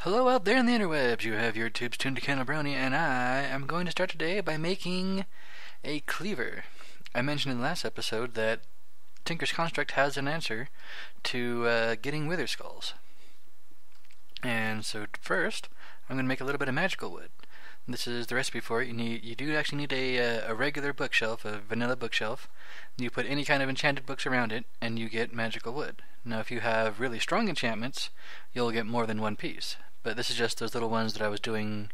Hello out there in the interwebs, you have your tubes tuned to Candle Brownie, and I am going to start today by making a cleaver. I mentioned in the last episode that Tinker's Construct has an answer to getting wither skulls. And so first, I'm going to make a little bit of magical wood. This is the recipe for it. You do actually need a regular bookshelf, a vanilla bookshelf. You put any kind of enchanted books around it, and you get magical wood. Now, if you have really strong enchantments, you'll get more than one piece. But this is just those little ones that I was doing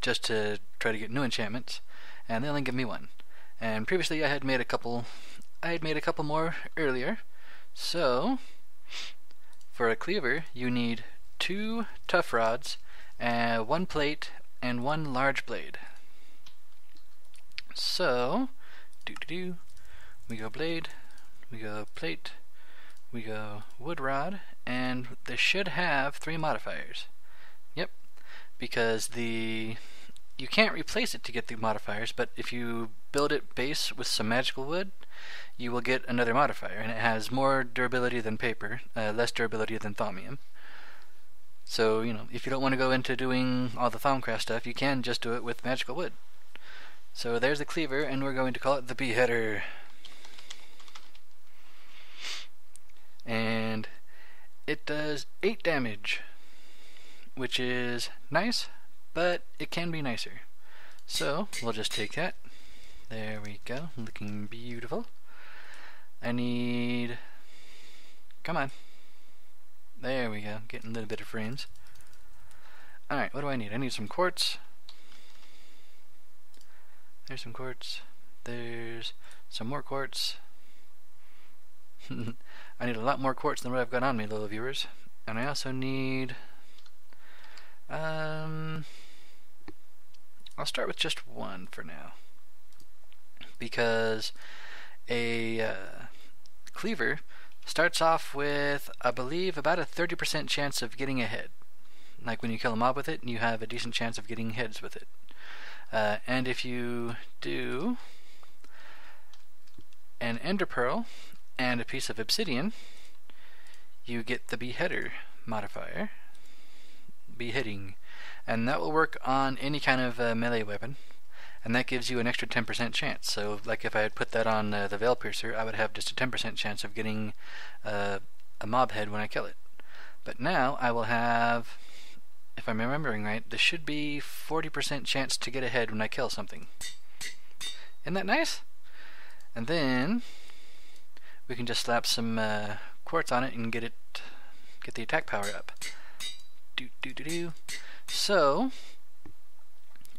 just to try to get new enchantments, and they only give me one. And previously, I had made a couple. More earlier. So, for a cleaver, you need 2 tough rods, 1 plate, and 1 large blade. So, we go blade, we go plate, we go wood rod, and this should have 3 modifiers. Yep, because you can't replace it to get the modifiers, but if you build it base with some magical wood, you will get another modifier, and it has more durability than paper, less durability than thaumium. So, if you don't want to go into doing all the Thaumcraft stuff, you can just do it with magical wood. So there's the cleaver, and we're going to call it the beheader. And it does 8 damage, which is nice, but it can be nicer. So we'll just take that. There we go, looking beautiful. I need... Come on. There we go, getting a little bit of frames. Alright, what do I need? I need some quartz. There's some quartz. There's some more quartz. I need a lot more quartz than what I've got on me, little viewers. And I also need... I'll start with just 1 for now. Because a cleaver starts off with, I believe, about a 30% chance of getting a head. Like when you kill a mob with it, you have a decent chance of getting heads with it. And if you do an ender pearl and a piece of obsidian, you get the beheader modifier, beheading, and that will work on any kind of melee weapon, and that gives you an extra 10% chance. So like if I had put that on the Veil Piercer, I would have just a 10% chance of getting a mob head when I kill it. But now I will have, if I'm remembering right, there should be 40% chance to get a head when I kill something. Isn't that nice? And then we can just slap some quartz on it and get the attack power up. So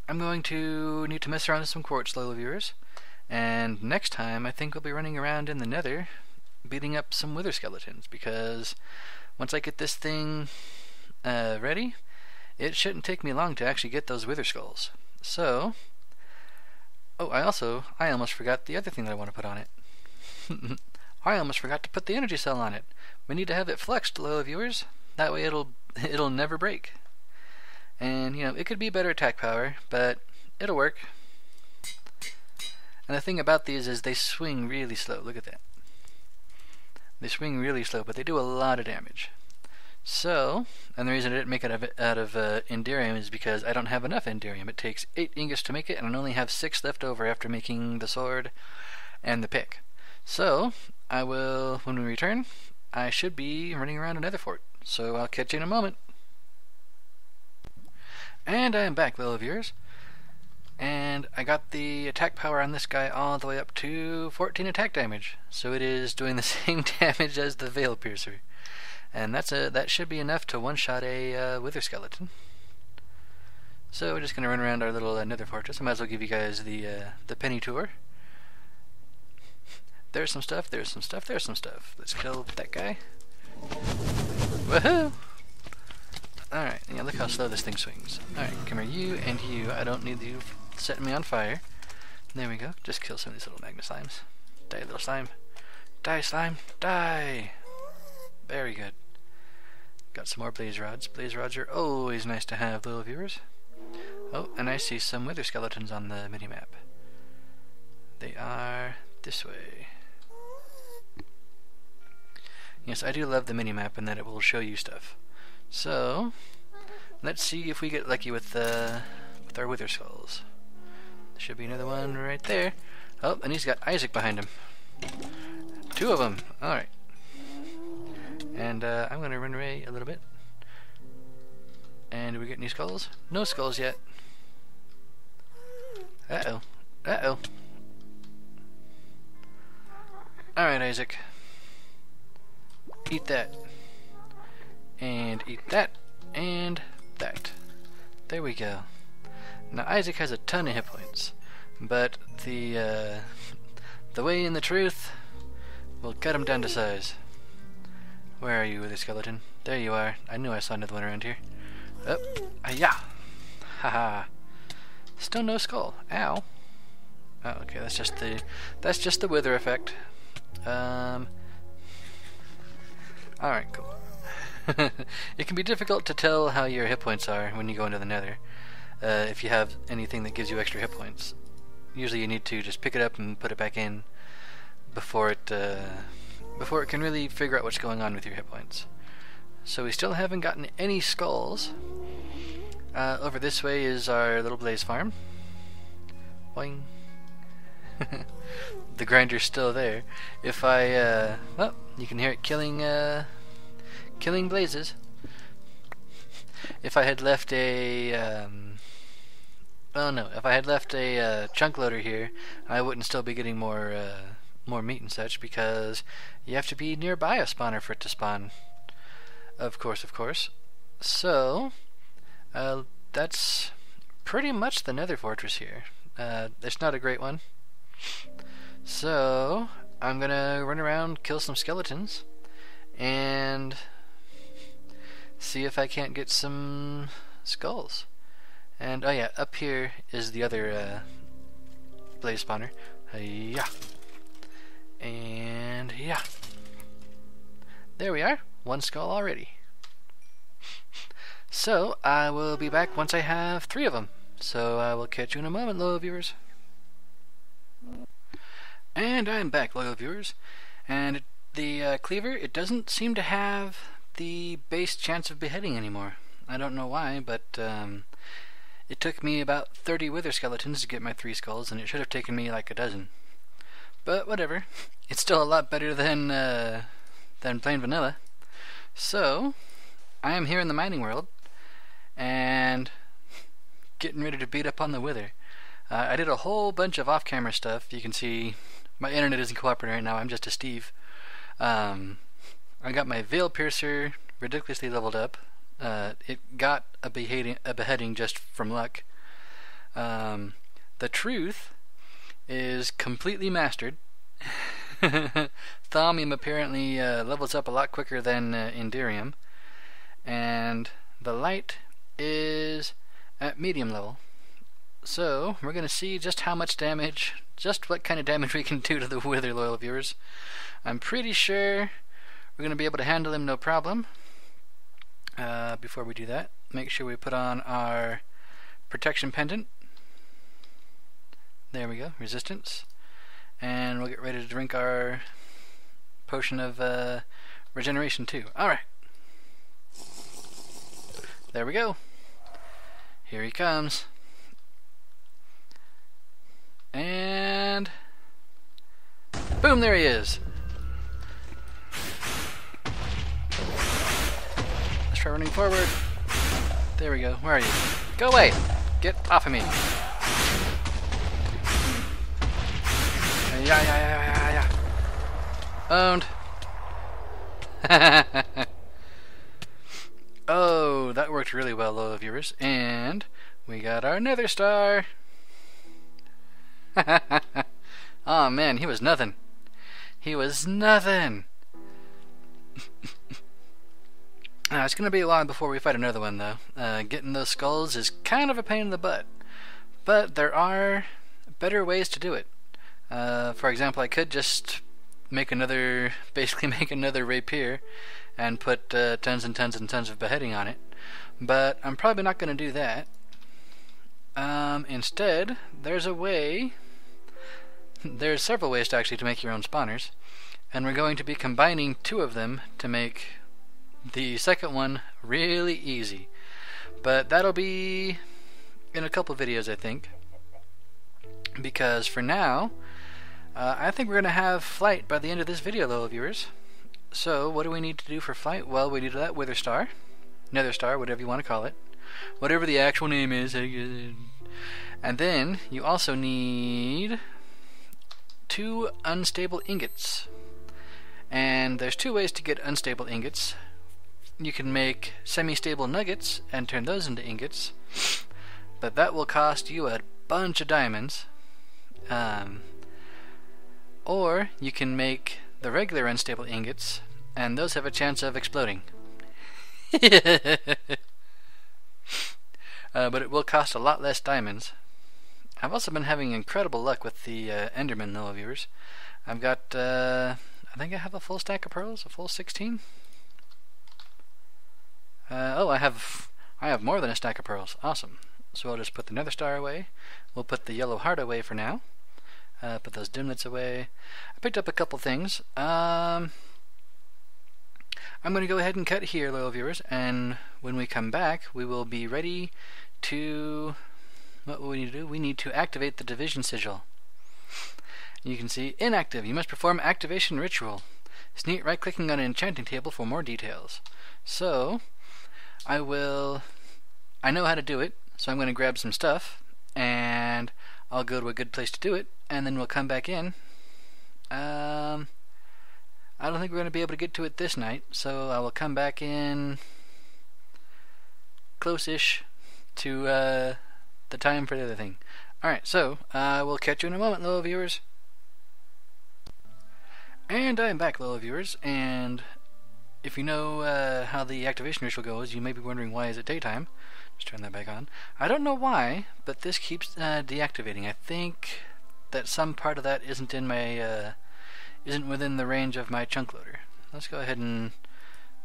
I'm going to need to mess around with some quartz, little viewers, and next time I think we'll be running around in the nether beating up some wither skeletons, because once I get this thing ready, it shouldn't take me long to actually get those wither skulls. So, oh, I almost forgot the other thing that I want to put on it. I almost forgot to put the energy cell on it. We need to have it flexed, little viewers. That way it'll never break. And it could be better attack power, but it'll work. And the thing about these is they swing really slow. Look at that. They swing really slow, but they do a lot of damage. So, and the reason I didn't make it out of Enderium is because I don't have enough Enderium. It takes 8 ingots to make it, and I only have 6 left over after making the sword and the pick. So, I will, when we return, I should be running around another fort. So I'll catch you in a moment. And I am back, little viewers. And I got the attack power on this guy all the way up to 14 attack damage. So it is doing the same damage as the Veil Piercer. And that should be enough to one-shot a wither skeleton. So we're just going to run around our little nether fortress. I might as well give you guys the penny tour. There's some stuff, there's some stuff, there's some stuff. Let's kill that guy. Woohoo! Alright, yeah, look how slow this thing swings. Alright, come here, you and you. I don't need you setting me on fire. There we go. Just kill some of these little magma slimes. Die, little slime. Die, slime. Die! Very good. Got some more blaze rods. Blaze rods are always nice to have, little viewers. Oh, and I see some wither skeletons on the mini-map. They are this way. Yes, I do love the minimap in that it will show you stuff. So, let's see if we get lucky with our wither skulls. There should be another one right there. Oh, and he's got Isaac behind him. 2 of them. Alright. And I'm going to run away a little bit. And do we get any skulls? No skulls yet. Uh-oh. Uh-oh. Alright, Isaac. Eat that. And eat that. And that. There we go. Now Isaac has a ton of hit points. But the way and the truth will cut him down to size. Where are you, wither skeleton? There you are. I knew I saw another one around here. Oh, yeah. Haha. Still no skull. Ow. Oh, okay. That's just the wither effect. All right, cool. It can be difficult to tell how your hit points are when you go into the Nether. If you have anything that gives you extra hit points, usually you need to just pick it up and put it back in before it can really figure out what's going on with your hit points. So we still haven't gotten any skulls. Over this way is our little blaze farm. Boing. The grinder's still there. If I, well, you can hear it killing blazes. If I had left a, if I had left a chunk loader here, I wouldn't still be getting more meat and such, because you have to be nearby a spawner for it to spawn. Of course. So, that's pretty much the Nether fortress here. It's not a great one. So, I'm gonna run around, kill some skeletons, and see if I can't get some skulls. And, oh yeah, up here is the other blaze spawner. Yeah. And, yeah. There we are. 1 skull already. So, I will be back once I have 3 of them. So, I will catch you in a moment, loyal viewers. And I'm back, loyal viewers. And the cleaver, it doesn't seem to have the base chance of beheading anymore. I don't know why, but it took me about 30 wither skeletons to get my 3 skulls, and it should have taken me like a dozen. But whatever. It's still a lot better than plain vanilla. So, I am here in the mining world, and getting ready to beat up on the wither. I did a whole bunch of off-camera stuff. You can see my internet isn't cooperating right now. I'm just a Steve. I got my veil piercer ridiculously leveled up. It got a beheading just from luck. The truth is completely mastered. Thaumium apparently levels up a lot quicker than Enderium, and the light is at medium level. So we're going to see just how much damage, just what kind of damage we can do to the wither, loyal viewers. I'm pretty sure we're going to be able to handle him no problem. Before we do that, make sure we put on our protection pendant. There we go, resistance. And we'll get ready to drink our potion of regeneration too. Alright. There we go. Here he comes. And boom, there he is. Let's try running forward. There we go. Where are you? Go away! Get off of me. Yeah. Owned. Oh, that worked really well, loyal viewers. And we got our nether star. Oh man, he was nothing. It's gonna be a while before we fight another one, though. Getting those skulls is kind of a pain in the butt. But there are better ways to do it. For example, I could just basically make another rapier and put tons and tons and tons of beheading on it. But I'm probably not going to do that. Instead, there's several ways to make your own spawners, and we're going to be combining 2 of them to make The second one, really easy. But that'll be in a couple videos, I think. Because for now, I think we're going to have flight by the end of this video, though, viewers. So, what do we need to do for flight? Well, we need that wither star, nether star, whatever you want to call it. Whatever the actual name is. And then, you also need 2 unstable ingots. And there's 2 ways to get unstable ingots. You can make semi-stable nuggets and turn those into ingots. But that will cost you a bunch of diamonds. Or you can make the regular unstable ingots, and those have a chance of exploding. But it will cost a lot less diamonds. I've also been having incredible luck with the Enderman, though, viewers. I've got, I think I have a full stack of pearls, a full 16. Oh, I have more than a stack of pearls. Awesome. So I'll just put the nether star away. We'll put the yellow heart away for now. Put those dimlets away. I picked up a couple things. I'm going to go ahead and cut here, loyal viewers, and when we come back, we will be ready to... What will we need to do? We need to activate the division sigil. You can see, inactive. You must perform activation ritual. Sneak right-clicking on an enchanting table for more details. So, I know how to do it, so I'm going to grab some stuff, and I'll go to a good place to do it, and then we'll come back in. I don't think we're going to be able to get to it this night, so I will come back in close-ish to the time for the other thing. Alright, so we'll catch you in a moment, little viewers. And I'm back, little viewers, and if you know how the activation ritual goes, you may be wondering why is it daytime. Just turn that back on. I don't know why, but this keeps deactivating. I think that some part of that isn't in my isn't within the range of my chunk loader. Let's go ahead and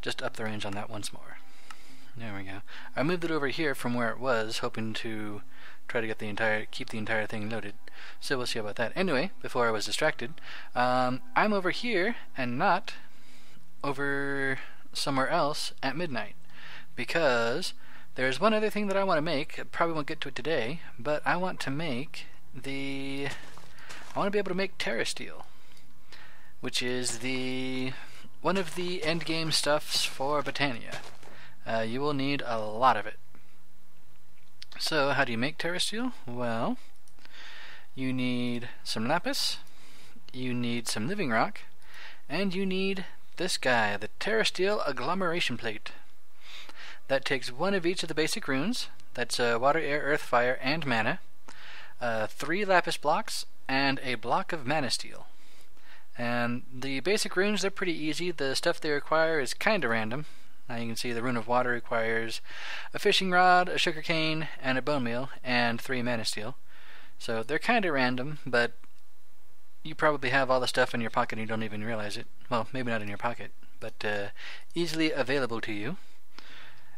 just up the range on that once more. There we go. I moved it over here from where it was, hoping to try to get keep the entire thing loaded. So we'll see about that. Anyway, before I was distracted, I'm over here and not over somewhere else at midnight, because there's one other thing that I want to make. I probably won't get to it today, but I want to make I want to be able to make Terra Steel, which is one of the endgame stuffs for Botania. You will need a lot of it. So, how do you make Terra Steel? Well, you need some lapis, you need some living rock, and you need this guy, the Terra Steel agglomeration plate. That takes 1 of each of the basic runes. That's water, air, earth, fire, and mana. 3 lapis blocks, and a block of mana steel. And the basic runes, they're pretty easy. The stuff they require is kinda random. Now you can see the rune of water requires a fishing rod, a sugar cane, and a bone meal, and 3 mana steel. So they're kinda random, but you probably have all the stuff in your pocket and you don't even realize it. Well, maybe not in your pocket, but easily available to you.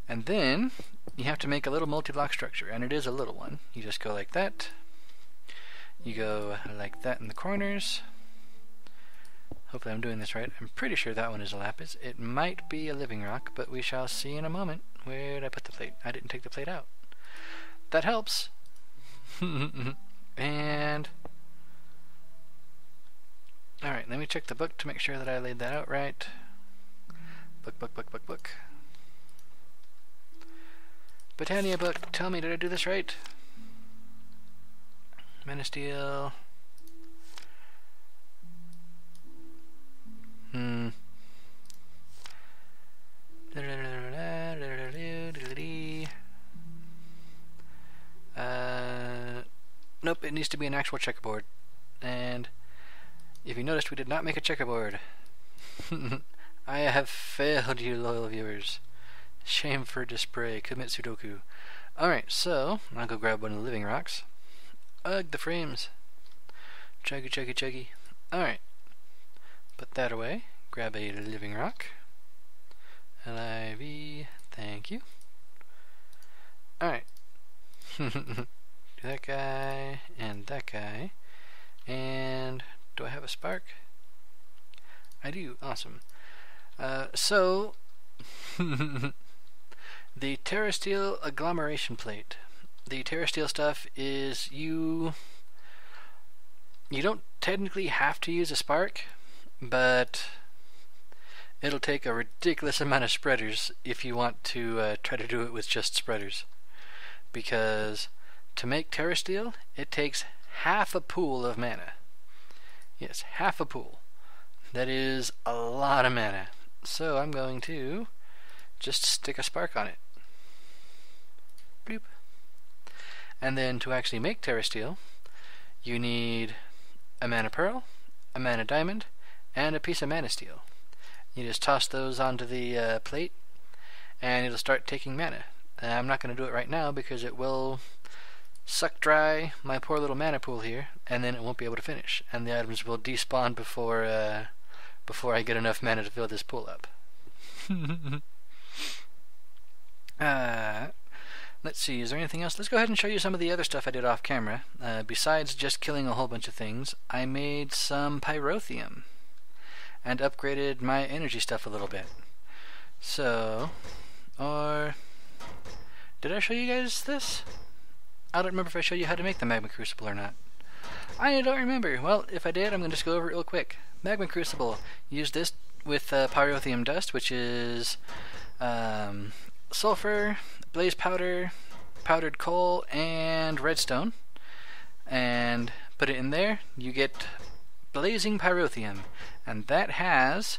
And then you have to make a little multi-block structure, and it is a little one. You just go like that. You go like that in the corners. Hopefully I'm doing this right. I'm pretty sure that one is a lapis. It might be a living rock, but we shall see in a moment. Where did I put the plate? I didn't take the plate out. That helps. And alright, let me check the book to make sure that I laid that out right. Book. Botania book, tell me, did I do this right? Mana Steel. Nope, it needs to be an actual checkerboard. And if you noticed, we did not make a checkerboard. I have failed you, loyal viewers. Shame for display. Commit Sudoku. Alright, so I'll go grab one of the living rocks. Ugh, the frames. Chuggy. Alright. Put that away. Grab a living rock. L-I-V. Thank you. Alright. Do that guy and that guy. And do I have a spark? I do. Awesome. So The Terrasteel agglomeration plate. The Terrasteel stuff is you don't technically have to use a spark, but it'll take a ridiculous amount of spreaders if you want to try to do it with just spreaders. Because to make Terrasteel, it takes half a pool of mana. Yes, half a pool. That is a lot of mana. So I'm going to just stick a spark on it. Bloop. And then to actually make Terrasteel, you need a mana pearl, a mana diamond, and a piece of mana steel. You just toss those onto the plate, and it'll start taking mana. I'm not going to do it right now because it will suck dry my poor little mana pool here, and then it won't be able to finish, and the items will despawn before I get enough mana to fill this pool up. Let's see, is there anything else? Let's go ahead and show you some of the other stuff I did off camera. Besides just killing a whole bunch of things, I made some pyrotheum and upgraded my energy stuff a little bit. So, or did I show you guys this? I don't remember if I showed you how to make the magma crucible or not. I don't remember. Well, if I did, I'm going to just go over it real quick. Magma crucible. Use this with pyrotheum dust, which is sulfur, blaze powder, powdered coal, and redstone. And put it in there. You get blazing pyrotheum. And that has,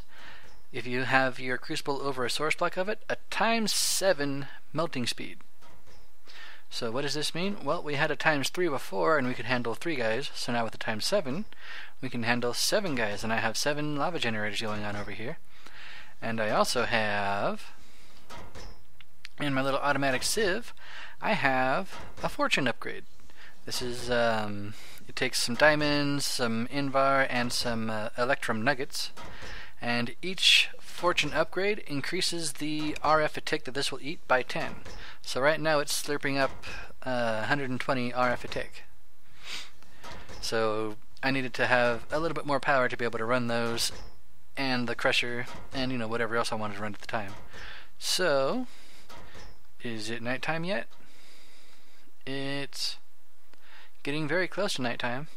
if you have your crucible over a source block of it, a ×7 melting speed. So what does this mean? Well, we had a ×3 before, and we could handle 3 guys. So now with the ×7, we can handle 7 guys, and I have 7 lava generators going on over here. And I also have, in my little automatic sieve, I have a fortune upgrade. This is, it takes some diamonds, some invar, and some electrum nuggets, and each fortune upgrade increases the RF a tick that this will eat by 10. So right now it's slurping up 120 RF a tick. So I needed to have a little bit more power to be able to run those, and the crusher, and you know, whatever else I wanted to run at the time. So, is it nighttime yet? It's getting very close to nighttime.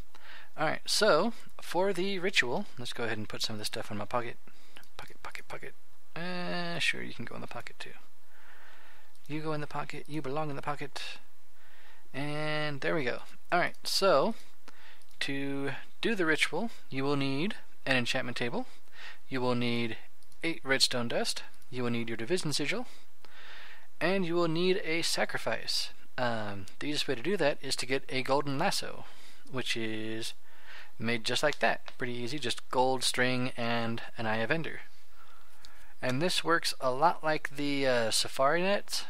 Alright, so for the ritual, let's go ahead and put some of this stuff in my pocket. Pocket. Sure, you can go in the pocket too. You go in the pocket, you belong in the pocket. And there we go. Alright, so to do the ritual, you will need an enchantment table. You will need 8 redstone dust. You will need your division sigil. And you will need a sacrifice. The easiest way to do that is to get a golden lasso, which is made just like that. Pretty easy, just gold, string, and an eye of ender. And this works a lot like the safari nets,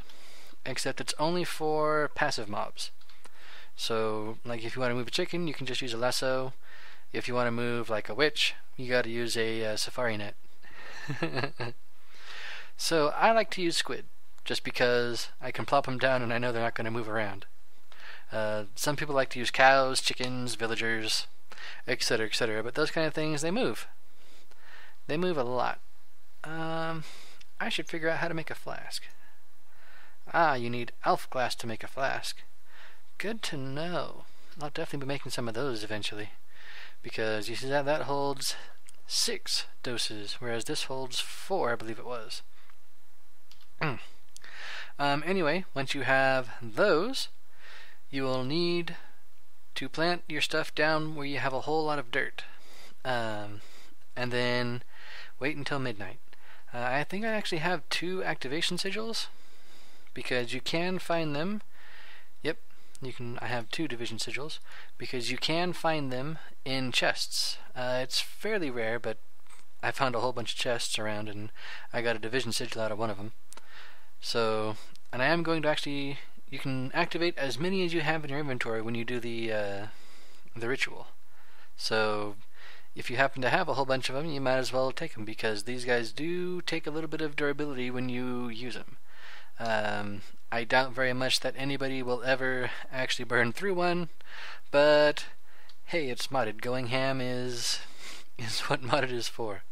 except it's only for passive mobs. So, like if you want to move a chicken, you can just use a lasso. If you want to move like a witch, you got to use a safari net. So I like to use squid, just because I can plop them down and I know they're not going to move around. Some people like to use cows, chickens, villagers, etc., etc., but those kind of things, they move. They move a lot. I should figure out how to make a flask. You need elf glass to make a flask. Good to know. I'll definitely be making some of those eventually, because you see that holds 6 doses, whereas this holds 4, I believe it was. Anyway, once you have those, you will need to plant your stuff down where you have a whole lot of dirt, and then wait until midnight. I think I actually have 2 activation sigils, because you can find them. Yep, I have 2 division sigils, because you can find them in chests. It's fairly rare, but I found a whole bunch of chests around, and I got a division sigil out of one of them. So, and I am going to actually, you can activate as many as you have in your inventory when you do the ritual. So, if you happen to have a whole bunch of them, you might as well take them, because these guys do take a little bit of durability when you use them. I doubt very much that anybody will ever actually burn through one, but hey, it's modded. Going ham is what modded is for.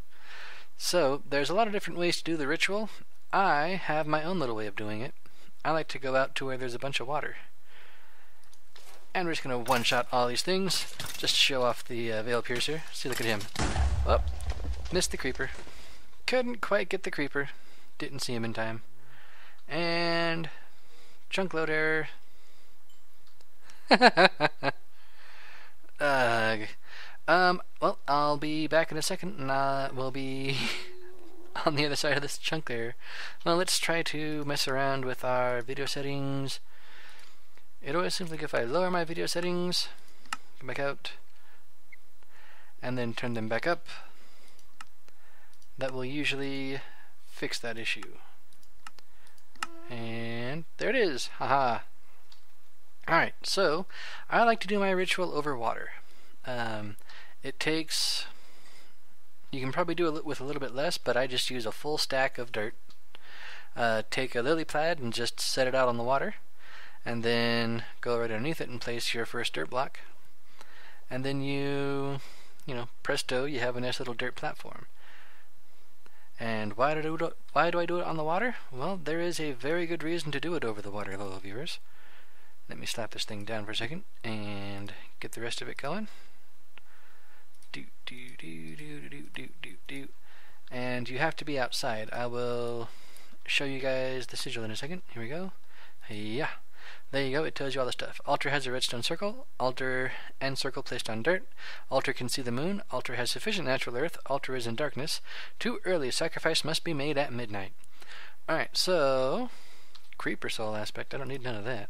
So, there's a lot of different ways to do the ritual. I have my own little way of doing it. I like to go out to where there's a bunch of water. And we're just going to one-shot all these things, just to show off the Veil Piercer. See, look at him. Oh, missed the creeper. Couldn't quite get the creeper. Didn't see him in time. And chunk load error. Well, I'll be back in a second, and we'll be on the other side of this chunk there. Well, let's try to mess around with our video settings. It always seems like if I lower my video settings, come back out, and then turn them back up, that will usually fix that issue. And there it is! Haha! Alright, so I like to do my ritual over water. It takes... You can probably do it with a little bit less, but I just use a full stack of dirt. Take a lily pad and just set it out on the water, and then go right underneath it and place your first dirt block. And then you know, presto, you have a nice little dirt platform. And why do I do it on the water? Well, there is a very good reason to do it over the water, hello viewers. Let me slap this thing down for a second and get the rest of it going. And you have to be outside. I will show you guys the sigil in a second. Here we go. Yeah. There you go, it tells you all the stuff. Altar has a redstone circle, altar and circle placed on dirt, altar can see the moon, altar has sufficient natural earth, altar is in darkness, too early, sacrifice must be made at midnight. Alright, so, creeper soul aspect, I don't need none of that.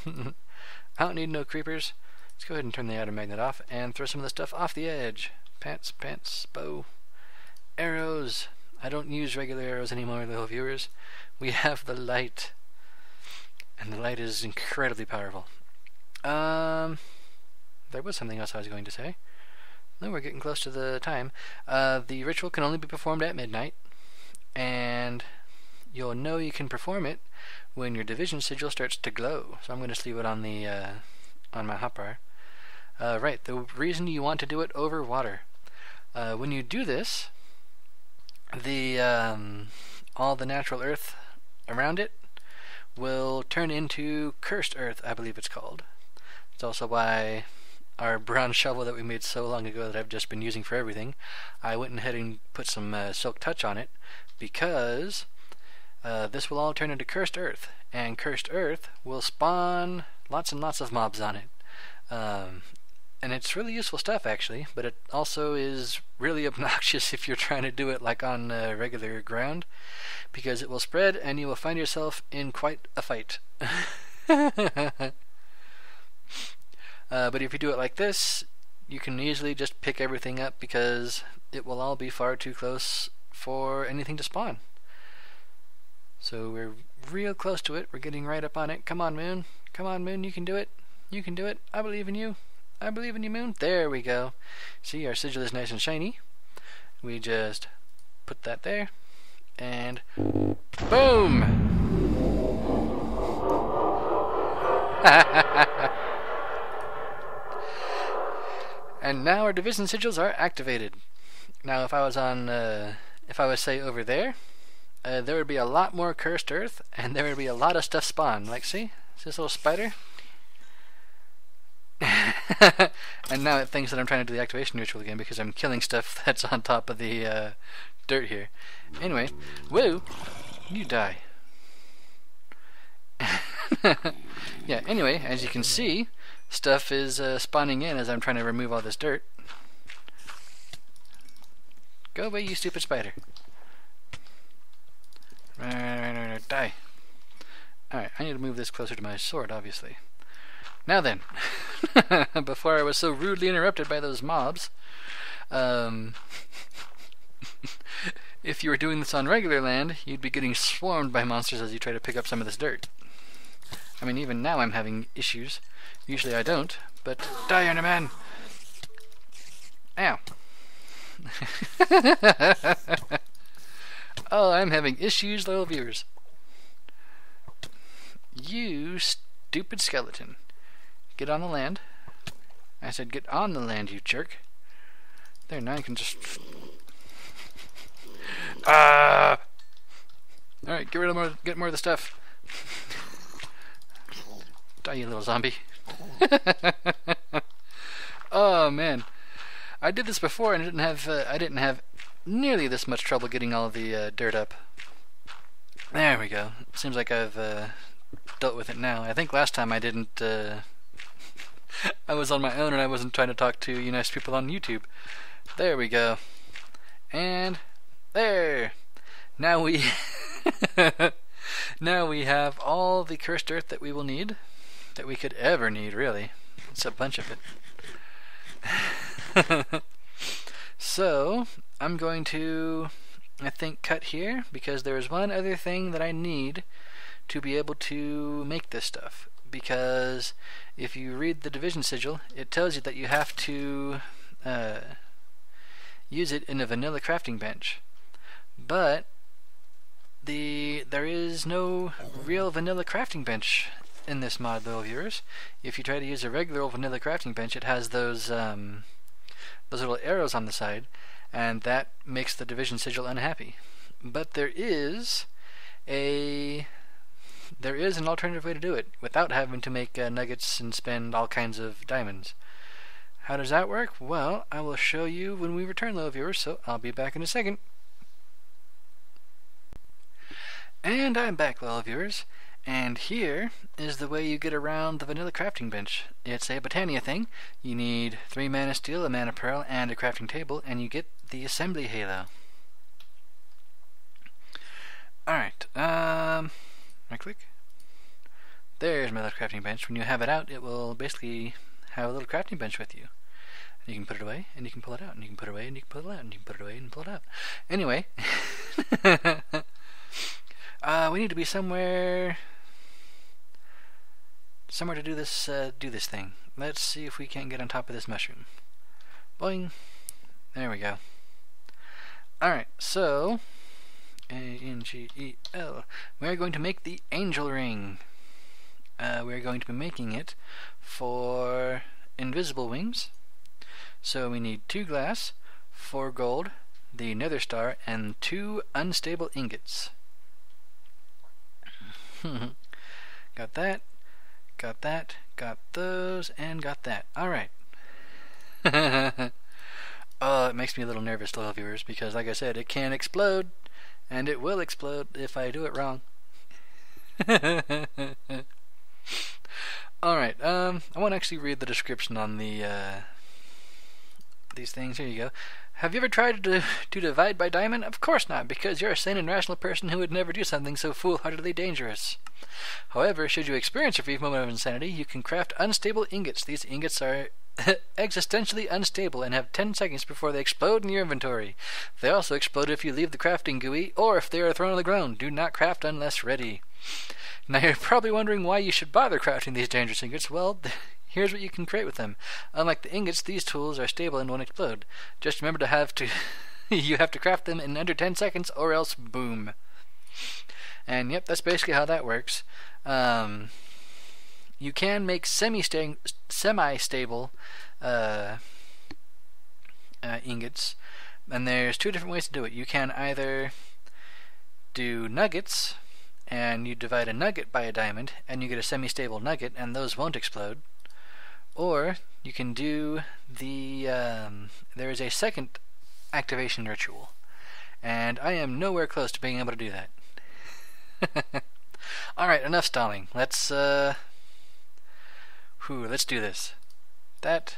I don't need no creepers. Let's go ahead and turn the outer magnet off and throw some of the stuff off the edge. Pants, bow, arrows. I don't use regular arrows anymore, little viewers. We have the light. And the light is incredibly powerful. There was something else I was going to say. No, we're getting close to the time. The ritual can only be performed at midnight, and you'll know you can perform it when your division sigil starts to glow. So I'm going to leave it on the on my hotbar. Right, the reason you want to do it over water. When you do this, the all the natural earth around it will turn into cursed earth, I believe it's called. It's also why our brown shovel that we made so long ago that I've just been using for everything, I went ahead and put some silk touch on it, because this will all turn into cursed earth, and cursed earth will spawn lots and lots of mobs on it. And it's really useful stuff, actually, but it also is really obnoxious if you're trying to do it like on regular ground, because it will spread and you will find yourself in quite a fight. But if you do it like this, you can easily just pick everything up, because it will all be far too close for anything to spawn. So we're real close to it. We're getting right up on it. Come on, Moon. Come on, Moon. You can do it. You can do it. I believe in you. I believe in you, Moon. There we go. See, our sigil is nice and shiny. We just put that there, and boom! And now our division sigils are activated. Now, if I was say over there, there would be a lot more cursed earth, and there would be a lot of stuff spawn. Like, see this little spider? And now it thinks that I'm trying to do the activation ritual again, because I'm killing stuff that's on top of the dirt here. Anyway, whoa, you die. Yeah, anyway, as you can see, stuff is spawning in as I'm trying to remove all this dirt. Go away, you stupid spider. Die. Alright, I need to move this closer to my sword, obviously. Now then, before I was so rudely interrupted by those mobs, if you were doing this on regular land, you'd be getting swarmed by monsters as you try to pick up some of this dirt. I mean, even now I'm having issues. Usually I don't, but die, Enderman! Ow. Oh, I'm having issues, little viewers. You stupid skeleton. Get on the land. I said get on the land, you jerk. There, now you can just... Alright, get more of the stuff. Die, you little zombie. Oh man, I did this before and I didn't have nearly this much trouble getting all the dirt up. There we go. Seems like I've dealt with it now. I think last time I didn't. I was on my own and I wasn't trying to talk to you nice people on YouTube. There we go. And there. Now we now we have all the cursed earth that we will need, that we could ever need, really. It's a bunch of it. So I'm going to, I think, cut here because there is one other thing that I need to be able to make this stuff. Because if you read the division sigil, it tells you that you have to use it in a vanilla crafting bench. But there is no real vanilla crafting bench in this mod, little viewers. If you try to use a regular old vanilla crafting bench, it has those little arrows on the side, and that makes the division sigil unhappy. But there is an alternative way to do it without having to make nuggets and spend all kinds of diamonds. How does that work? Well, I will show you when we return, little viewers, so I'll be back in a second. And I'm back, little viewers, and here is the way you get around the vanilla crafting bench. It's a Botania thing. You need 3 mana steel, a mana pearl, and a crafting table, and you get the assembly halo. Alright, right click. There's my little crafting bench. When you have it out, it will basically have a little crafting bench with you. And you can put it away, and you can pull it out, and you can put it away, and you can pull it out, and you can put it away, and pull it out. Anyway, we need to be somewhere to do this thing. Let's see if we can't get on top of this mushroom. Boing. There we go. Alright, so A-N-G-E-L. We're going to make the angel ring. We're going to be making it for invisible wings. So we need 2 glass, 4 gold, the nether star, and 2 unstable ingots. Got that, got those, and got that. Alright. Oh, it makes me a little nervous, little viewers, because like I said, it can explode, and it will explode if I do it wrong. Alright, I won't actually read the description on these things. Here you go. Have you ever tried to divide by diamond? Of course not, because you're a sane and rational person who would never do something so foolhardily dangerous. However, should you experience a brief moment of insanity, you can craft unstable ingots. These ingots are existentially unstable and have 10 seconds before they explode in your inventory. They also explode if you leave the crafting GUI or if they are thrown on the ground. Do not craft unless ready. Now you're probably wondering why you should bother crafting these dangerous ingots. Well, here's what you can create with them. Unlike the ingots, these tools are stable and won't explode. Just remember you have to craft them in under 10 seconds or else boom. And yep, that's basically how that works. You can make semi-stable ingots, and there's 2 different ways to do it. You can either do nuggets, and you divide a nugget by a diamond, and you get a semi-stable nugget, and those won't explode. Or you can do there is a second activation ritual, and I am nowhere close to being able to do that. Alright, enough stalling. Let's do this. That,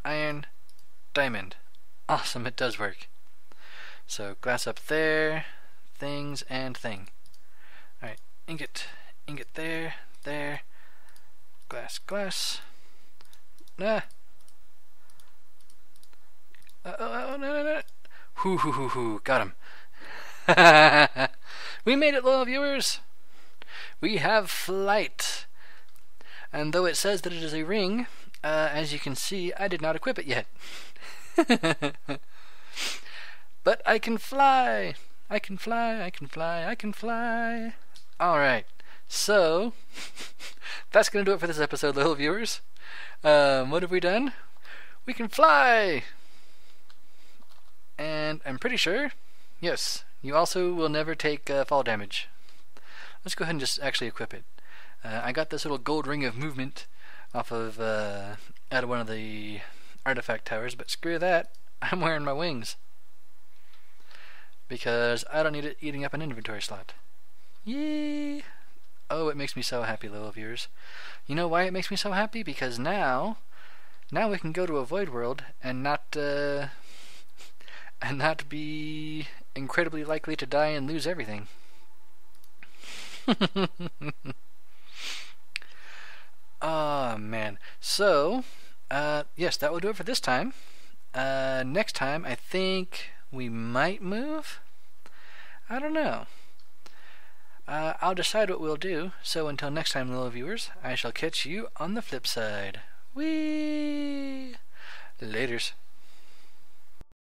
iron, diamond. Awesome, it does work. So glass up there, things, and thing. Alright, ingot there, glass. Nah. No. Hoo, got him. We made it, little viewers. We have flight. And though it says that it is a ring, as you can see, I did not equip it yet. But I can fly. I can fly. Alright, so that's going to do it for this episode, little viewers. What have we done? We can fly! And I'm pretty sure, yes, you also will never take fall damage. let's go ahead and just actually equip it. I got this little gold ring of movement off of out of one of the artifact towers, but screw that. I'm wearing my wings because I don't need it eating up an inventory slot. Yay! Oh, it makes me so happy, little viewers. You know why it makes me so happy? Because now we can go to a void world and not be incredibly likely to die and lose everything. Oh man. So, yes, that will do it for this time. Next time, I think we might move? I don't know. I'll decide what we'll do. So until next time, little viewers, I shall catch you on the flip side. Whee! Laters.